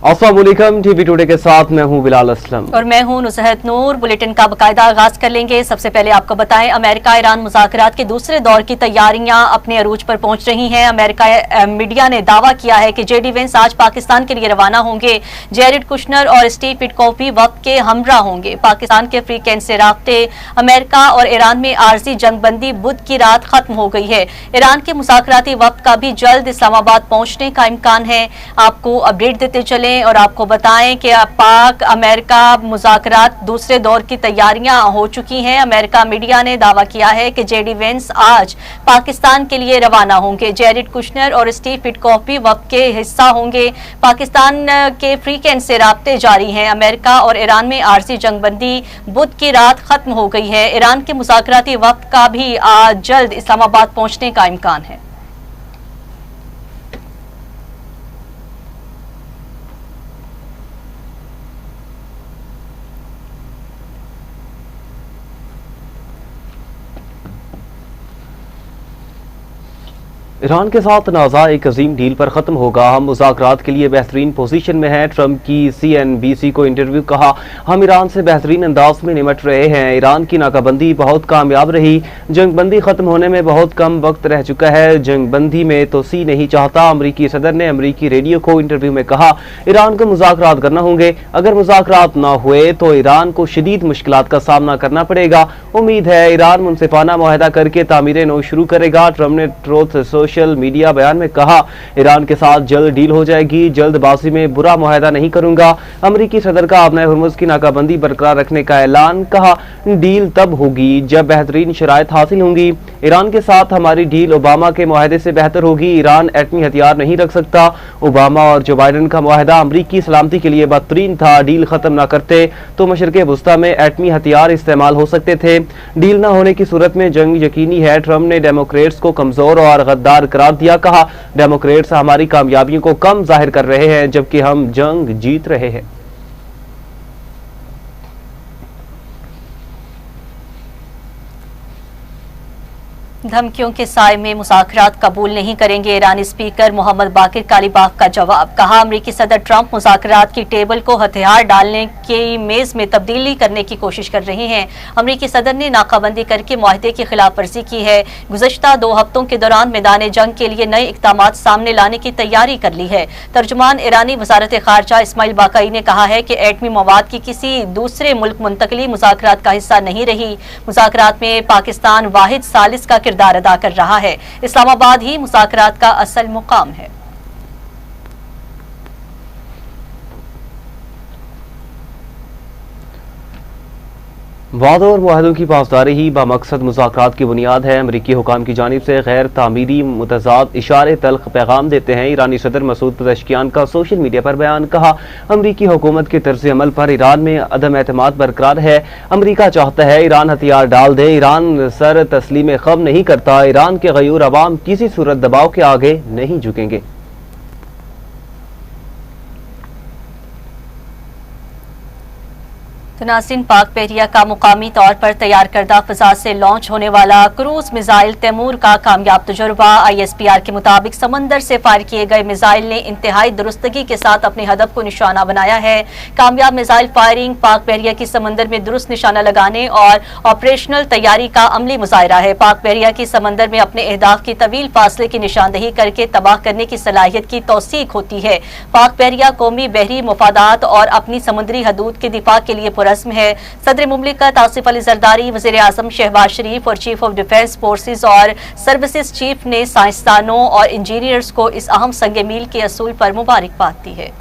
अस्सलाम वालेकुम, TV today के साथ मैं हूं बिलाल असलम और मैं हूं नुसहत नूर। बुलेटिन का बाकायदा आगाज कर लेंगे। सबसे पहले आपको बताएं, अमेरिका ईरान मुज़ाकरात के दूसरे दौर की तैयारियां अपने अरूज पर पहुंच रही हैं। अमेरिका मीडिया ने दावा किया है कि जेडी वेंस आज पाकिस्तान के लिए रवाना होंगे। जेरेड कुशनर और स्टीव विटकॉफ भी वक्त के हमरा होंगे। पाकिस्तान के फ्री कैंट से राब्ते। अमेरिका और ईरान में आरजी जंगबंदी बुध की रात खत्म हो गई है। ईरान के मुज़ाकराती वक्त का भी जल्द इस्लामाबाद पहुंचने का इम्कान है। आपको अपडेट देते चले और आपको बताएं कि पाक अमेरिका मुज़ाकरात दूसरे दौर की तैयारियां हो चुकी हैं। अमेरिका मीडिया ने दावा किया है कि जेडी वेंस आज पाकिस्तान के लिए रवाना होंगे। जेरेड कुशनर और स्टीव विटकॉफ भी वक्त के हिस्सा होंगे। पाकिस्तान के फ्री कैंट से राब्ते जारी हैं। अमेरिका और ईरान में आरजी जंगबंदी बुध की रात खत्म हो गई है। ईरान के मुज़ाकराती वक्त का भी आज जल्द इस्लामाबाद पहुंचने का इम्कान है। ईरान के साथ तनाज़ा एक अजीम डील पर ख़त्म होगा। हम मुज़ाकरात के लिए बेहतरीन पोजीशन में हैं। ट्रंप की CNBC को इंटरव्यू। कहा, हम ईरान से बेहतरीन अंदाज में निमट रहे हैं। ईरान की नाकाबंदी बहुत कामयाब रही। जंगबंदी ख़त्म होने में बहुत कम वक्त रह चुका है। जंगबंदी में तोसी नहीं चाहता। अमरीकी सदर ने अमरीकी रेडियो को इंटरव्यू में कहा, ईरान को मुज़ाकरात करना होंगे। अगर मुज़ाकरात ना हुए तो ईरान को शदीद मुश्किलात का सामना करना पड़ेगा। उम्मीद है ईरान मुनसिफाना मुआहदा करके तामीर नौ शुरू करेगा। ट्रंप ने ट्रूथ सोशल मीडिया बयान में कहा, ईरान के साथ जल्द डील हो जाएगी। जल्दबाजी में बुरा मुआहदा नहीं करूंगा। अमरीकी सदर का अपना हुर्मुज़ की नाकाबंदी बरकरार रखने का ऐलान। कहा, डील तब होगी जब बेहतरीन शराइत हासिल होंगी। ईरान के साथ हमारी डील ओबामा के मुआहदे से बेहतर होगी। ईरान एटमी हथियार नहीं रख सकता। ओबामा और जो बाइडन का मुआहदा अमरीकी सलामती के लिए बदतरीन था। डील खत्म न करते तो मशरिक़ वुस्ता में एटमी हथियार इस्तेमाल हो सकते थे। डील न होने की सूरत में जंग यकीनी है। ट्रंप ने डेमोक्रेट्स को कमजोर और गद्दार करार दिया। कहा, डेमोक्रेट्स हमारी कामयाबियों को कम जाहिर कर रहे हैं जबकि हम जंग जीत रहे हैं। धमकियों के साए में मुज़ाकरात कबूल नहीं करेंगे। ईरानी स्पीकर मोहम्मद बाकिर कालीबाफ का जवाब। कहा, अमरीकी सदर ट्रंप मुज़ाकरात की टेबल को हथियार डालने की मेज में तब्दीली करने की कोशिश कर रहे हैं। अमरीकी सदर ने नाकाबंदी करके मुआहदे की खिलाफ वर्जी की है। गुज़श्ता 2 हफ्तों के दौरान मैदान जंग के लिए नए इक़दाम सामने लाने की तैयारी कर ली है। तर्जुमान ईरानी वज़ारत ख़ारजा इस्माइल बाकाई ने कहा है कि एटमी मवाद की किसी दूसरे मुल्क मुंतकली मुज़ाकरात का हिस्सा नहीं रही। मुज़ाकरात में पाकिस्तान वाहिद सालिस का किरदार अदा कर रहा है। इस्लामाबाद ही मुज़ाकरात का असल मुकाम है। वादों और मुआहदों की पासदारी ही बामकसद मुज़ाकरात की बुनियाद है। अमरीकी हुकाम की जानिब से गैर तामीरी मुतज़ाद इशारे तल्ख पैगाम देते हैं। ईरानी सदर मसूद पज़ेश्कियान का सोशल मीडिया पर बयान। कहा, अमरीकी हुकूमत के तर्ज अमल पर ईरान में अदम एतमाद बरकरार है। अमरीका चाहता है ईरान हथियार डाल दे। ईरान सर तस्लीम ख़म नहीं करता। ईरान के गयूर अवाम किसी सूरत दबाव के आगे नहीं झुकेंगे। तो नाज़रीन, पाक बहरिया का मुकामी तौर पर तैयार करदा फ़ज़ा से लॉन्च होने वाला क्रूज मिसाइल तैमूर का कामयाब तजुर्बा। ISPR के मुताबिक समंदर से फायर किए गए मिसाइल ने इंतहाई दुरुस्तगी के साथ अपने हदफ को निशाना बनाया है। कामयाब मिसाइल फायरिंग पाक बहरिया की समंदर में दुरुस्त निशाना लगाने और ऑपरेशनल तैयारी का अमली मुजाहिरा है। पाक बहरिया की समंदर में अपने अहदाफ की तवील फासले की निशानदही करके तबाह करने की सलाहियत की तौसीक होती है। पाक बहरिया कौमी बहरी मुफादात और अपनी समुद्री हदूद के दिफा के लिए रस्म है। सदर मुमलिकत आसिफ अली जरदारी, वज़ीर आज़म शहबाज शरीफ और चीफ ऑफ डिफेंस फोर्सेस और सर्विसेज चीफ ने साइंसदानों और इंजीनियर्स को इस अहम संग मील के असूल पर मुबारकबाद दी है।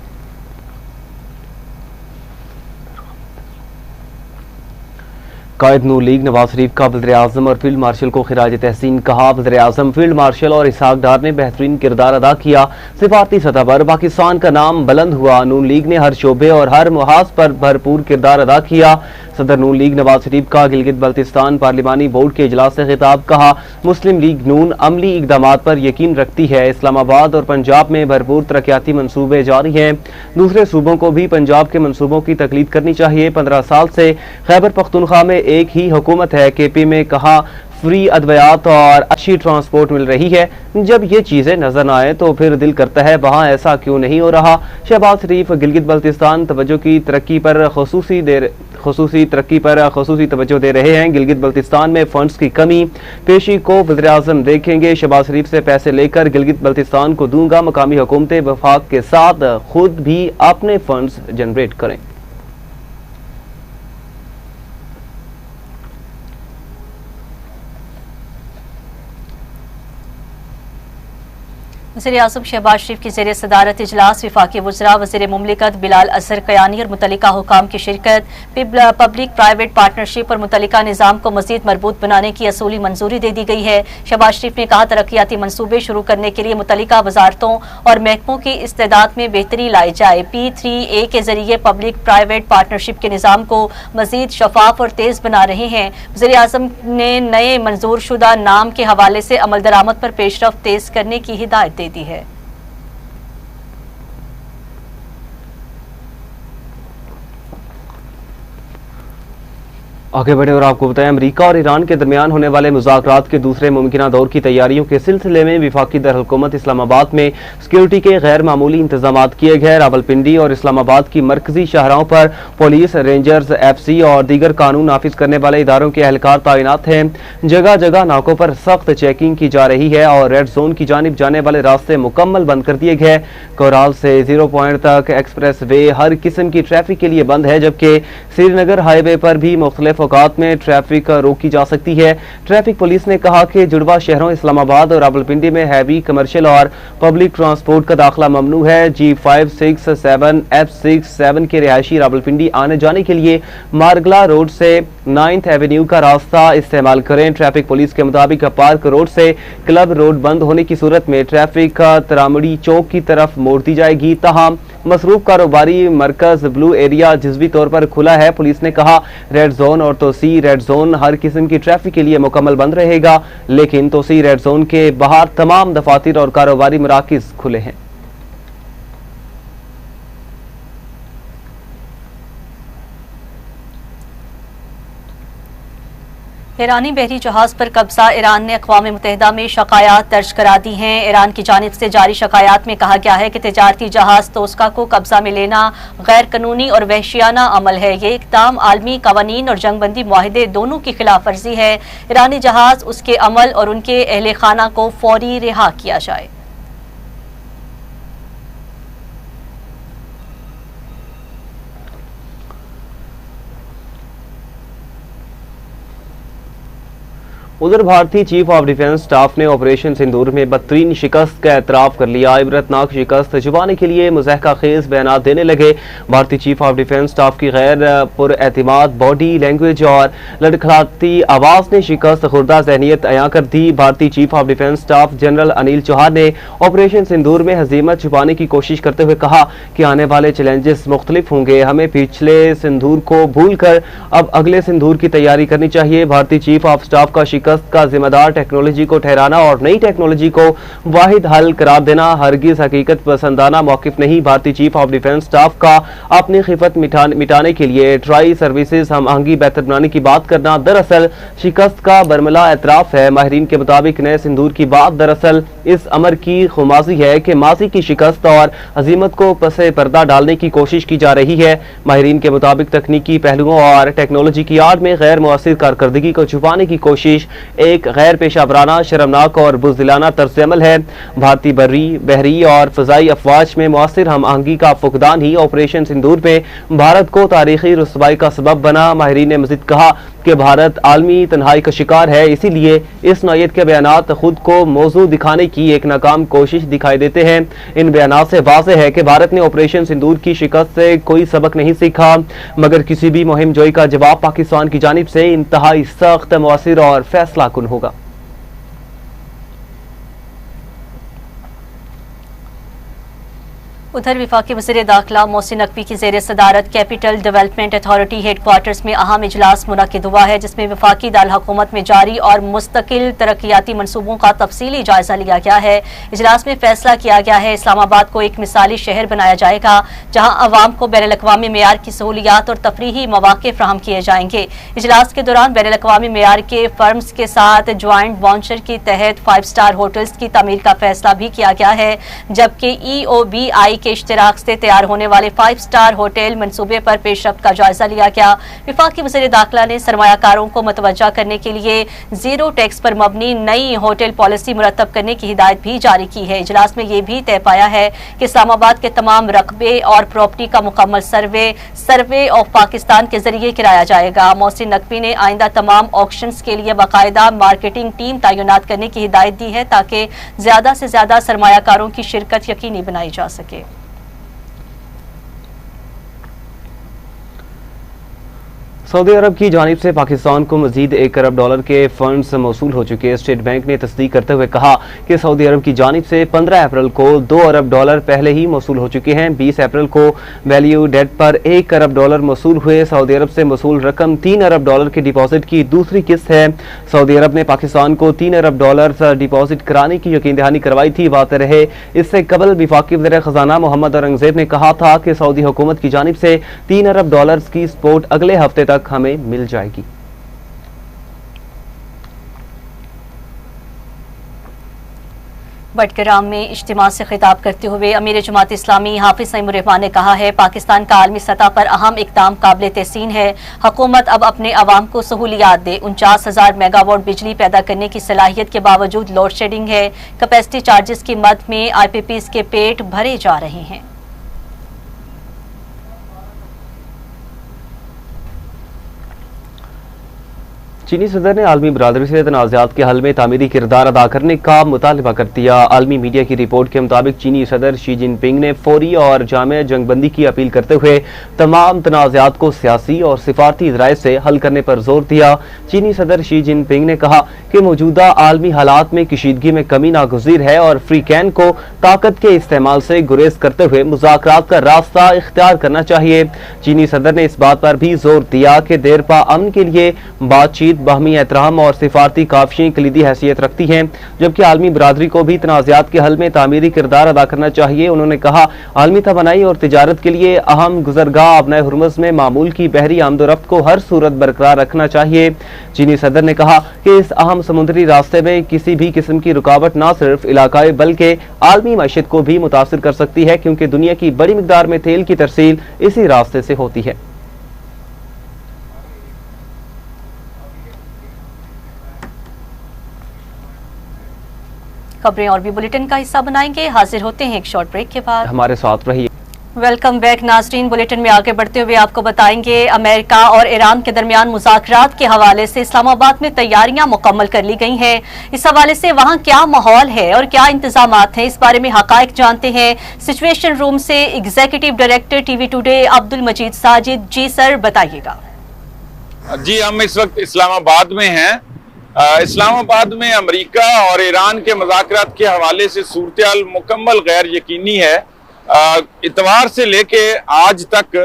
कायद नून लीग नवाज शरीफ का वज़ीर आज़म और फील्ड मार्शल को खिराज तहसीन। कहा, वज़ीर आज़म, फील्ड मार्शल और इसहाक डार ने बेहतरीन किरदार अदा किया। सिफारती सतह पर पाकिस्तान का नाम बुलंद हुआ। नून लीग ने हर शोबे और हर मुहाज पर भरपूर किरदार अदा किया। सदर नून लीग नवाज शरीफ का गिलगित बल्तिस्तान पार्लिमानी बोर्ड के इजलास से खिताब। कहा, मुस्लिम लीग नून अमली इकदाम पर यकीन रखती है। इस्लामाबाद और पंजाब में भरपूर तरक्याती मनसूबे जारी हैं। दूसरे सूबों को भी पंजाब के मनसूबों की तकलीद करनी चाहिए। 15 साल से खैबर पख्तूनख्वा में एक ही हुकूमत है। KP में कहा, फ्री अद्वियात और अच्छी ट्रांसपोर्ट मिल रही है। जब ये चीजें नजर न आए तो फिर दिल करता है वहाँ ऐसा क्यों नहीं हो रहा। शहबाज शरीफ गिलगित बल्तिस्तान तवज्जो की तरक्की पर खसूसी तवज्जो दे रहे हैं। गिलगित बल्तिस्तान में फंड्स की कमी पेशी को वज़ीर-ए-आज़म देखेंगे। शहबाज शरीफ से पैसे लेकर गिलगित बल्तिस्तान को दूंगा। मकामी हुकूमतें वफाक के साथ खुद भी अपने फंड्स जनरेट करें। वज़ीर-ए-आज़म शहबाज शरीफ की ज़ेर सदारत इजलास वफाकी वज़रा वज़ीर मुमलिकत बिलाल असर कयानी और मुतल्लिका हुकाम की शिरकत। पब्लिक प्राइवेट पार्टनरशिप और मुतल्लिका निज़ाम को मज़ीद मजबूत बनाने की असूली मंजूरी दे दी गई है। शहबाज शरीफ ने कहा तरक्याती मनसूबे शुरू करने के लिए मुतल्लिका वजारतों और महकमों की इस्तेदाद में बेहतरी लाई जाए। P3A के जरिए पब्लिक प्राइवेट पार्टनरशिप के निज़ाम को मज़ीद शफाफ और तेज़ बना रहे हैं। वज़ीर-ए-आज़म ने नए मंजूर शुदा नाम के हवाले से अमल दरामद पर पेशरफ तेज़ करने की हिदायत दे दी है। आगे बढ़े और आपको बताएं, अमेरिका और ईरान के दरमियान होने वाले मुज़ाकरात के दूसरे मुमकिन दौर की तैयारियों के सिलसिले में वफाकी दारकूमत इस्लामाबाद में सिक्योरिटी के गैर मामूली इंतजाम किए गए। रावलपिंडी और इस्लामाबाद की मरकजी शाहराहों पर पुलिस, रेंजर्स, FC और दीगर कानून नाफिज करने वाले इदारों के एहलकार तैनात हैं। जगह जगह नाकों पर सख्त चेकिंग की जा रही है और रेड जोन की जानिब जाने वाले रास्ते मुकम्मल बंद कर दिए गए। कोराल से 0 पॉइंट तक एक्सप्रेस वे हर किस्म की ट्रैफिक के लिए बंद है, जबकि श्रीनगर हाईवे पर भी मुख्तलिफ औकात में ट्रैफिक रोकी जा सकती है। ट्रैफिक पुलिस ने कहा कि जुड़वा शहरों इस्लामाबाद और रावलपिंडी में हैवी कमर्शियल और पब्लिक ट्रांसपोर्ट का दाखिला ममनू है। G567 F67 के रिहायशी रावलपिंडी आने जाने के लिए मारगला रोड से 9th एवेन्यू का रास्ता इस्तेमाल करें। ट्रैफिक पुलिस के मुताबिक पार्क रोड से क्लब रोड बंद होने की सूरत में ट्रैफिक तरामड़ी चौक की तरफ मोड़ दी जाएगी। तहाम मसरूफ कारोबारी मरकज ब्लू एरिया जिजवी तौर पर खुला है। पुलिस ने कहा रेड जोन और तोसी रेड जोन हर किस्म की ट्रैफिक के लिए मुकम्मल बंद रहेगा, लेकिन तोसी रेड जोन के बाहर तमाम दफातर और कारोबारी मराकिज खुले हैं। ईरानी बहरी जहाज पर कब्जा। ईरान ने अक़वाम मुत्तहिदा में शिकायत दर्ज करा दी हैं। ईरान की जानिब से जारी शिकायत में कहा गया है कि तिजारती जहाज तोस्का को कब्जा में लेना गैर कानूनी और वहशियाना अमल है। ये इक़दाम आलमी कवानीन और जंगबंदी मुआहिदे दोनों की खिलाफ वर्जी है। ईरानी जहाज, उसके अमल और उनके अहले खाना को फौरी रिहा किया जाए। उधर भारतीय चीफ ऑफ डिफेंस स्टाफ ने ऑपरेशन सिंदूर में बदतरीन शिकस्त का एतराफ कर लिया। इबरतनाक शिकस्त छुपाने के लिए मुज़हका खेज बयान देने लगे। भारतीय चीफ ऑफ डिफेंस स्टाफ की गैर पुरएतिमाद बॉडी लैंग्वेज और लड़खड़ाती आवाज ने शिकस्त खुर्दा जहनीत अयां कर दी। भारतीय chief of defence staff general Anil Chauhan ने ऑपरेशन सिंदूर में हजीमत छुपाने की कोशिश करते हुए कहा कि आने वाले चैलेंजेस मुख्तलिफ होंगे। हमें पिछले सिंदूर को भूल कर अब अगले सिंदूर की तैयारी करनी चाहिए। भारतीय चीफ ऑफ स्टाफ का शिकस्त का जिम्मेदार टेक्नोलॉजी को ठहराना और नई टेक्नोलॉजी को वाहिद हल करार देना हरगिज हकीकत पसंदाना मौकिफ नहीं। भारतीय चीफ ऑफ डिफेंस स्टाफ का अपनी खिफत मिटाने के लिए ट्राई सर्विसेज हम आहंगी बेहतर बनाने की बात करना दरअसल शिकस्त का बरमला एतराफ है। माहिरीन के मुताबिक नए सिंदूर की बात दरअसल इस अमर की खुमाजी है कि माजी की शिकस्त और अजीमत को पसे पर्दा डालने की कोशिश की जा रही है। माहिरीन के मुताबिक तकनीकी पहलुओं और टेक्नोलॉजी की आड़ में गैर मुअस्सिर कारकर्दगी को छुपाने की कोशिश एक गैर पेशा वराना, शर्मनाक और बुज़दिलाना तर्ज अमल है। भारतीय बहरी और फजाई अफवाज में मुअस्सिर हम आहंगी का फुकदान ही ऑपरेशन सिंदूर में भारत को तारीखी रुसवाई का सबब बना। माहिरीन ने मज़ीद कहा कि भारत आलमी तन्हाई का शिकार है, इसीलिए इस नौयत के बयानात खुद को मौजू दिखाने की एक नाकाम कोशिश दिखाई देते हैं। इन बयानात से वाज़ेह है कि भारत ने ऑपरेशन सिंदूर की शिकस्त से कोई सबक नहीं सीखा, मगर किसी भी मुहिम जोई का जवाब पाकिस्तान की जानिब से इंतहाई सख्त, मुअस्सिर और फैसला कुन होगा। उधर वफाकी वज़ीर दाखिला मोहसिन नकवी की ज़ेर सदारत कैपिटल डेवलपमेंट अथॉरिटी हेडक्वार्टर्स में अहम इजलास मुनक़िद हुआ है, जिसमें वफाकी दारकूमत में जारी और मुस्तकिल तरक्याती मनसूबों का तफसीली जायजा लिया गया है। इजलास में फैसला किया गया है इस्लामाबाद को एक मिसाली शहर बनाया जाएगा, जहाँ अवाम को बैनुल अक़वामी मेयार की सहूलियात और तफरीही मौक़े फ्राहम किए जाएंगे। इजलास के दौरान बैनुल अक़वामी मेयार के फर्म्स के साथ ज्वाइंट वेंचर के तहत 5 स्टार होटल्स की तमीर का फैसला भी किया गया है, जबकि EOBI के इश्तिराक से तैयार होने वाले 5 स्टार होटल मंसूबे पर पेशरफ्त का जायजा लिया गया। वफाकी वज़ीर दाखिला ने सरमायाकारों को मतवज्जा करने के लिए जीरो टैक्स पर मबनी नई होटल पॉलिसी मुरतब करने की हिदायत भी जारी की है। इजलास में यह भी तय पाया है कि इस्लामाबाद के तमाम रकबे और प्रॉपर्टी का मुकम्मल सर्वे ऑफ पाकिस्तान के जरिए कराया जाएगा। मोहसिन नकवी ने आइंदा तमाम ऑक्शंस के लिए बाकायदा मार्केटिंग टीम तैनात करने की हिदायत दी है, ताकि ज्यादा से ज्यादा सरमायाकारों की शिरकत यकीनी बनाई जा सके। सऊदी अरब की जानिब से पाकिस्तान को मजीद $1 अरब के फंड्स मौसूल हो चुके हैं। स्टेट बैंक ने तस्दीक करते हुए कहा कि सऊदी अरब की जानिब से 15 अप्रैल को $2 अरब पहले ही मौसूल हो चुके हैं। 20 अप्रैल को वैल्यू डेट पर $1 अरब मौसूल हुए। सऊदी अरब से मौसूल रकम $3 अरब की डिपॉजिट की दूसरी किस्त है। सऊदी अरब ने पाकिस्तान को $3 अरब डिपॉजिट कराने की यकीन दहानी करवाई थी। बात रहे इससे कबल वफाकी वज़ीर खजाना मोहम्मद औरंगजेब ने कहा था कि सऊदी हुकूमत की जानिब से $3 अरब की सपोर्ट अगले हफ्ते तक हमें मिल जाएगी। बटग्राम में इज्तिमा से खिताब करते हुए अमीर जमात इस्लामी हाफिज सईमुर रहमान ने कहा है, पाकिस्तान का आलमी सतह पर अहम इक़दाम काबिल तहसीन है। हुकूमत अब अपने अवाम को सहूलियात दे। 49,000 मेगावाट बिजली पैदा करने की सलाहियत के बावजूद लोड शेडिंग है। कैपेसिटी चार्जेस की मद में IPPs के पेट भरे जा रहे हैं। चीनी सदर ने आलमी बरादरी से तनाज़ात के हल में तामीरी किरदार अदा करने का मुतालबा कर दिया। आलमी मीडिया की रिपोर्ट के मुताबिक चीनी सदर शी जिनपिंग ने फौरी और जामे जंगबंदी की अपील करते हुए तमाम तनाज़ात को सियासी और सिफारती ज़राए से हल करने पर जोर दिया। चीनी सदर शी जिनपिंग ने कहा कि मौजूदा आलमी हालात में कशीदगी में कमी नागुज़ीर है और फ्री कैन को ताकत के इस्तेमाल से गुरेज करते हुए मुज़ाकरात का रास्ता इख्तियार करना चाहिए। चीनी सदर ने इस बात पर भी जोर दिया कि देरपा अमन के लिए बातचीत, बाहमी एहतराम और सिफारती काफिशें कलीदी हैसियत रखती हैं, जबकि आलमी बरादरी को भी तनाज़ात के हल में तामीरी किरदार अदा करना चाहिए। उन्होंने कहा, आलमी तवानाई और तिजारत के लिए अहम गुजरगाह अपना हुरमुज़ में मामूल की बहरी आमदोरफ्त को हर सूरत बरकरार रखना चाहिए। चीनी सदर ने कहा कि इस अहम समुद्री रास्ते में किसी भी किस्म की रुकावट न सिर्फ इलाकाई बल्कि आलमी मैशत को भी मुतासिर कर सकती है, क्योंकि दुनिया की बड़ी मिकदार में तेल की तरसील इसी रास्ते से होती है। खबरें और भी बुलेटिन का हिस्सा बनाएंगे। हाजिर होते हैं एक शॉर्ट ब्रेक के बाद। हमारे साथ रहिए। वेलकम बैक नाजरीन। बुलेटिन में आगे बढ़ते हुए आपको बताएंगे, अमेरिका और ईरान के दरमियान मुज़ाकरात के हवाले से इस्लामाबाद में तैयारियां मुकम्मल कर ली गई हैं। इस हवाले से वहां क्या माहौल है और क्या इंतजामात हैं, इस बारे में हकायक जानते हैं। सिचुएशन रूम से executive director TV today Abdul Majid Sajid. जी सर, बताइएगा। जी, हम इस वक्त इस्लामाबाद में हैं। इस्लामाबाद में अमेरिका और ईरान के मुज़ाकरात के हवाले से सूरत-ए-हाल मुकम्मल गैर यकीनी है। इतवार से लेके आज तक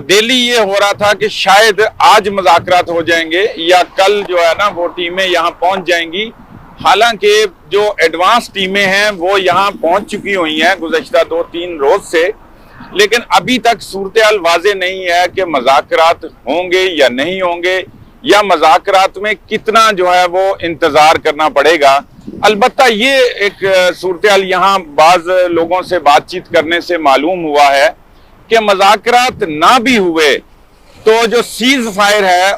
डेली ये हो रहा था कि शायद आज मुज़ाकरात हो जाएंगे या कल जो है ना वो टीमें यहाँ पहुँच जाएंगी। हालांकि जो एडवांस टीमें हैं वो यहाँ पहुँच चुकी हुई हैं गुज़श्ता 2-3 रोज से, लेकिन अभी तक सूरत-ए-हाल वाज़ेह नहीं है कि मुज़ाकरात होंगे या नहीं होंगे, या मुज़ाकरात में कितना जो है वो इंतजार करना पड़ेगा। अलबत्ता ये एक सूरत-ए-हाल यहाँ बाज लोगों से बातचीत करने से मालूम हुआ है कि मुज़ाकरात ना भी हुए तो जो सीज फायर है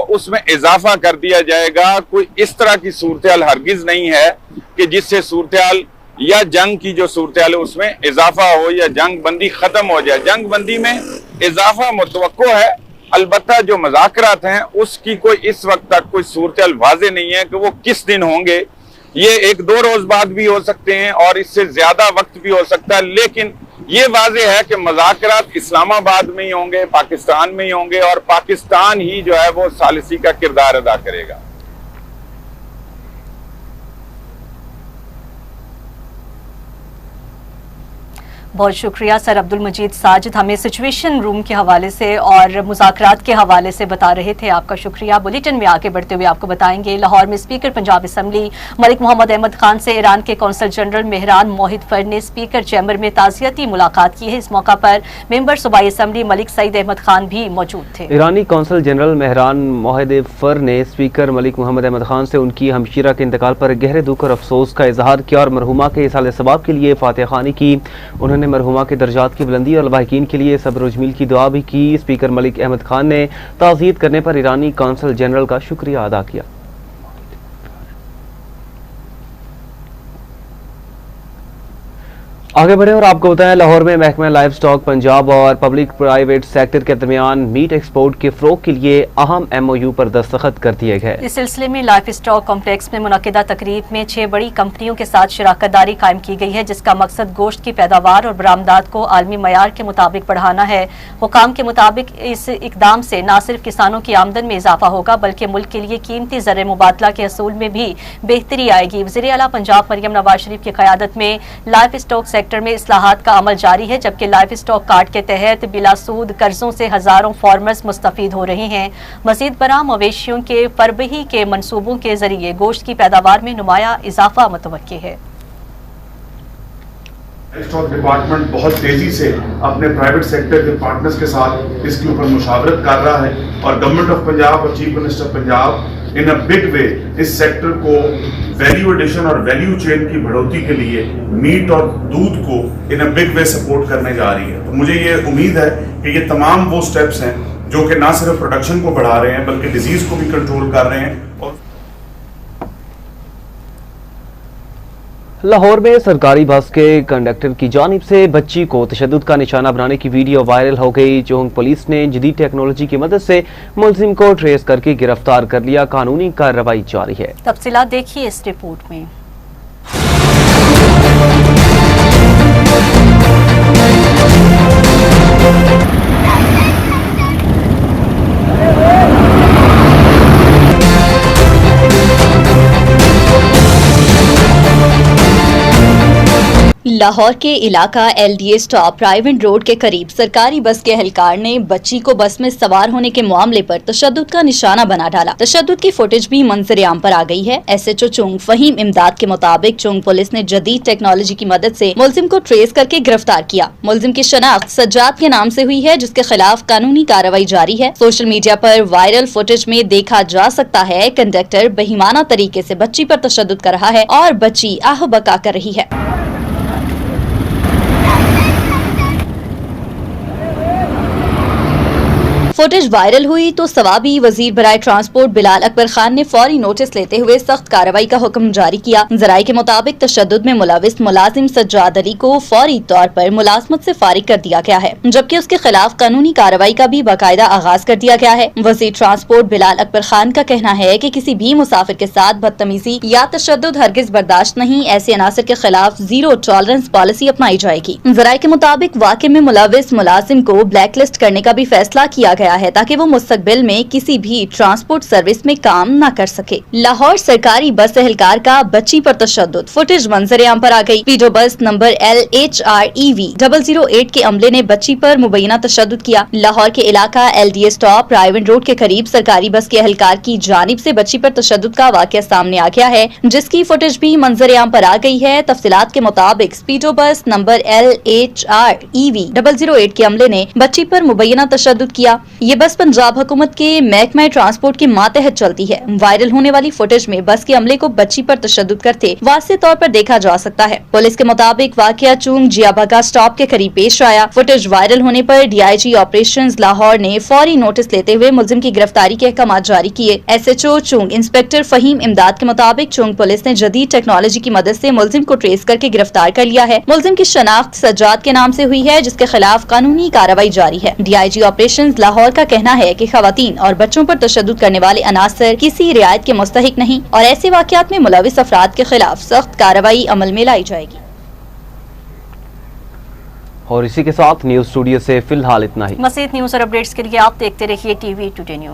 उसमें इजाफा कर दिया जाएगा। कोई इस तरह की सूरत-ए-हाल हरगिज नहीं है कि जिससे सूरत-ए-हाल या जंग की जो सूरत-ए-हाल है उसमें इजाफा हो या जंग बंदी खत्म हो जाए। जंग बंदी में इजाफा मुतवक्को है, अलबत्ता जो मुज़ाकरात हैं उसकी कोई इस वक्त तक कोई सूरत-ए-हाल वाज़ेह नहीं है कि वो किस दिन होंगे। ये 1-2 रोज बाद भी हो सकते हैं और इससे ज्यादा वक्त भी हो सकता है, लेकिन ये वाज़ेह है कि मुज़ाकरात इस्लामाबाद में ही होंगे, पाकिस्तान में ही होंगे और पाकिस्तान ही जो है वो सालिसी का किरदार अदा करेगा। बहुत शुक्रिया सर अब्दुल मजीद साजिद, हमें सिचुएशन रूम के हवाले से और मुज़ाकरात के हवाले से बता रहे थे। आपका शुक्रिया। बुलेटिन में आगे बढ़ते हुए आपको बताएंगे लाहौर में स्पीकर पंजाब असम्बली मलिक मोहम्मद अहमद खान से ईरान के कौंसल जनरल मेहरान मोहित फर ने स्पीकर चैम्बर में ताज़ियती मुलाकात की है। इस मौका पर मेंबर सूबाई असम्बली मलिक सईद अहमद खान भी मौजूद थे। ईरानी कौंसल जनरल मेहरान मोहित फर ने स्पीकर मलिक मोहम्मद अहमद खान से उनकी हमशीरा के इंतकाल पर गहरे दुख और अफसोस का इजहार किया और मरहुमा के इसाले सवाब के लिए फातिहा खानी की। उन्होंने मरहुमा के दर्जात की बुलंदी और लवाहिकीन के लिए सब्र और जमील की दुआ भी की। स्पीकर मलिक अहमद खान ने ताज़ियत करने पर ईरानी कौंसल जनरल का शुक्रिया अदा किया। आगे बढ़े और आपको बताएं, लाहौर में महकमा लाइव स्टॉक पंजाब और पब्लिक प्राइवेट सेक्टर के दरमियान मीट एक्सपोर्ट के फ़रोग़ के लिए अहम MOU पर दस्तखत कर दिए गए। इस सिलसिले में लाइफ स्टॉक कॉम्प्लेक्स में मुनक़िदा तकरीब में 6 बड़ी कंपनियों के साथ शराकत दारी कायम की गई है, जिसका मकसद गोश्त की पैदावार और बरामदात को आलमी मयार के मुताबिक बढ़ाना है। हुकाम के मुताबिक इस इकदाम से न सिर्फ किसानों की आमदन में इजाफा होगा बल्कि मुल्क के लिए कीमती ज़र मुबादला के असूल में भी बेहतरी आएगी। वज़ीर आला पंजाब मरियम नवाज शरीफ की क़यादत में लाइफ स्टॉक सेक्टर में इस्लाहात का अमल जारी है, जबकि लाइफ स्टॉक कार्ड के तहत बिलासूद कर्जों से हजारों फार्मर्स मुस्तफीद हो रहे हैं। मजीद बरा मवेशियों के फरबही के मंसूबों के जरिए गोश्त की पैदावार में नुमाया इजाफा मुतवक्की है। स्टॉक डिपार्टमेंट बहुत तेजी से अपने प्राइवेट सेक्टर के पार्टनर्स के साथ इसके ऊपर मुशावरत कर रहा है और गवर्नमेंट ऑफ पंजाब और chief minister Punjab in a big way इस सेक्टर को वैल्यू एडिशन और वैल्यू चेन की बढ़ोतरी के लिए मीट और दूध को इन अ बिग वे सपोर्ट करने जा रही है। तो मुझे ये उम्मीद है कि ये तमाम वो स्टेप्स हैं जो कि ना सिर्फ प्रोडक्शन को बढ़ा रहे हैं बल्कि डिजीज को भी कंट्रोल कर रहे हैं। और लाहौर में सरकारी बस के कंडक्टर की जानिब से बच्ची को तशद्दुद का निशाना बनाने की वीडियो वायरल हो गई। चोंग पुलिस ने जदीद टेक्नोलॉजी की मदद से मुलजिम को ट्रेस करके गिरफ्तार कर लिया। कानूनी कार्रवाई जारी है। तफसीलात देखिए इस रिपोर्ट में। लाहौर के इलाका LDA स्टॉप प्राइवेट रोड के करीब सरकारी बस के एहलकार ने बच्ची को बस में सवार होने के मामले पर तशद्दुद का निशाना बना डाला। तशद्दुद की फुटेज भी मंजर आम पर आ गई है। SHO चोंग फहीम इमदाद के मुताबिक चोंग पुलिस ने जदीद टेक्नोलॉजी की मदद से मुलजिम को ट्रेस करके गिरफ्तार किया। मुलजिम की शनाख्त सज्जाद के नाम से हुई है, जिसके खिलाफ कानूनी कार्रवाई जारी है। सोशल मीडिया पर वायरल फुटेज में देखा जा सकता है कंडक्टर बेईमाना तरीके से बच्ची पर तशद्दुद कर रहा है और बच्ची आह बका कर रही है। फुटेज वायरल हुई तो सवाबी वजीर बराए ट्रांसपोर्ट बिलाल अकबर खान ने फौरी नोटिस लेते हुए सख्त कार्रवाई का हुक्म जारी किया। जराये के मुताबिक तशद्दुद में मुलविस मुलाजिम सज्जाद अली को फौरी तौर पर मुलाजमत से फारिग कर दिया गया है, जबकि उसके खिलाफ कानूनी कार्रवाई का भी बाकायदा आगाज कर दिया गया है। वजीर ट्रांसपोर्ट बिलाल अकबर खान का कहना है कि किसी भी मुसाफिर के साथ बदतमीजी या तशद्दुद हरगिज बर्दाश्त नहीं। ऐसे अनासर के खिलाफ जीरो टॉलरेंस पॉलिसी अपनाई जाएगी। जराये के मुताबिक वाक़े में मुलविस मुलाजिम को ब्लैक लिस्ट करने का भी फैसला किया गया है ताकि वो मुस्तकबिल में किसी भी ट्रांसपोर्ट सर्विस में काम न कर सके। लाहौर सरकारी बस एहलकार का बच्ची पर तशद्दुद, फुटेज मंजर आम पर आ गई। पीडो बस नंबर LHREV 008 के अमले ने बच्ची पर मुबैना तशद्दुद किया। लाहौर के इलाका LDA स्टॉप प्राइवेट रोड के करीब सरकारी बस के एहलकार की जानिब से बच्ची पर तशद्दुद का वाकया सामने आ गया है, जिसकी फुटेज भी मंजर आम पर आ गई है। तफसीलात के मुताबिक स्पीडो बस नंबर LHREV 008 के अमले ने बच्ची पर मुबैना तशद्दुद किया। ये बस पंजाब हुकूमत के महकमा ट्रांसपोर्ट के मातहत चलती है। वायरल होने वाली फुटेज में बस के अमले को बच्ची पर तशद्दुद करते वाज़ेह तौर पर देखा जा सकता है। पुलिस के मुताबिक वाकया चूंग जियाबागा स्टॉप के करीब पेश आया। फुटेज वायरल होने पर DIG ऑपरेशंस लाहौर ने फौरी नोटिस लेते हुए मुलजिम की गिरफ्तारी के अहकाम जारी किए। SHO चूंग इंस्पेक्टर फहीम इमदाद के मुताबिक चूंग पुलिस ने जदीद टेक्नोलॉजी की मदद से मुलजिम को ट्रेस करके गिरफ्तार कर लिया है। मुलजिम की शनाख्त सज्जाद के नाम से हुई है, जिसके खिलाफ कानूनी कार्रवाई जारी है। DIG ऑपरेशंस लाहौर का कहना है कि खवातीन और बच्चों पर तशद्दुद करने वाले अनासर किसी रियायत के मुस्तहिक नहीं और ऐसे वाकयात में मुलविस अफराद के खिलाफ सख्त कार्रवाई अमल में लाई जाएगी। और इसी के साथ न्यूज स्टूडियो से फिलहाल इतना ही। मज़ीद न्यूज और अपडेट्स के लिए आप देखते रहिए TV टुडे न्यूज।